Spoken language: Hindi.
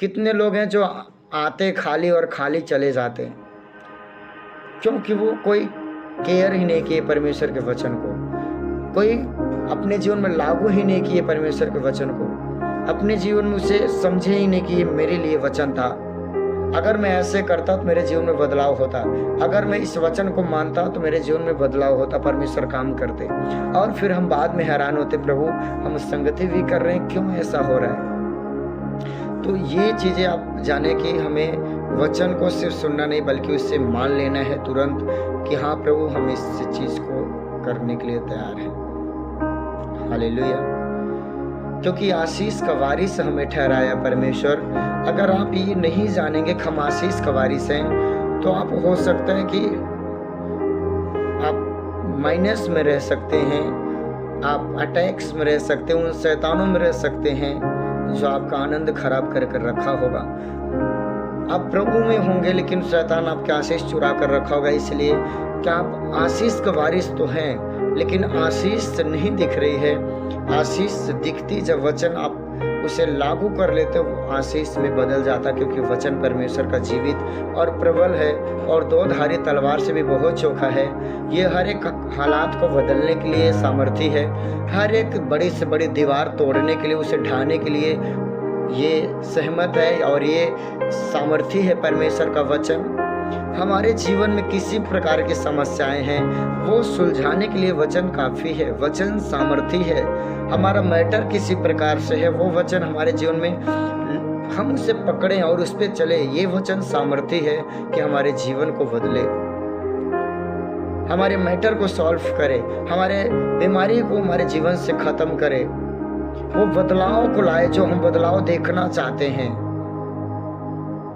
कितने लोग हैं जो आते खाली और खाली चले जाते हैं, क्योंकि वो कोई केयर ही नहीं किए परमेश्वर के वचन को, कोई अपने जीवन में लागू ही नहीं किए परमेश्वर के वचन को, अपने जीवन में उसे समझे ही नहीं कि ये मेरे लिए वचन था। अगर मैं ऐसे करता तो मेरे जीवन में बदलाव होता, अगर मैं इस वचन को मानता तो मेरे जीवन में बदलाव होता, परमेश्वर काम करते। और फिर हम बाद में हैरान होते, प्रभु हम संगति भी कर रहे हैं, क्यों ऐसा हो रहा है। तो ये चीज़ें आप जाने कि हमें वचन को सिर्फ सुनना नहीं बल्कि उससे मान लेना है तुरंत कि हाँ प्रभु हम इस चीज़ को करने के लिए तैयार हैं। हालेलुया। क्योंकि आशीष का वारिस हमें ठहराया परमेश्वर। अगर आप ये नहीं जानेंगे कि हम आशीष का वारिस हैं तो आप हो सकता है कि आप माइनस में रह सकते हैं, आप अटैक्स में रह सकते हैं, उन शैतानों में रह सकते हैं जो आपका आनंद खराब कर कर रखा होगा। आप प्रभु में होंगे लेकिन शैतान आपके आशीष चुरा कर रखा होगा, इसलिए कि आप आशीष का वारिस तो हैं लेकिन आशीष नहीं दिख रही है। आशीष दिखती जब वचन आप उसे लागू कर लेते हो वो आशीष में बदल जाता, क्योंकि वचन परमेश्वर का जीवित और प्रबल है और दो धारी तलवार से भी बहुत चोखा है। ये हर एक हालात को बदलने के लिए सामर्थी है, हर एक बड़ी से बड़ी दीवार तोड़ने के लिए, उसे ढाने के लिए ये सहमत है और ये सामर्थी है परमेश्वर का वचन। हमारे जीवन में किसी प्रकार की समस्याएं हैं वो सुलझाने के लिए वचन काफ़ी है, वचन सामर्थी है। हमारा मैटर किसी प्रकार से है, वो वचन हमारे जीवन में हम उसे पकड़ें और उस पर चले, ये वचन सामर्थी है कि हमारे जीवन को बदले, हमारे मैटर को सॉल्व करे, हमारे बीमारी को हमारे जीवन से ख़त्म करे, वो बदलाव को लाए जो हम बदलाव देखना चाहते हैं।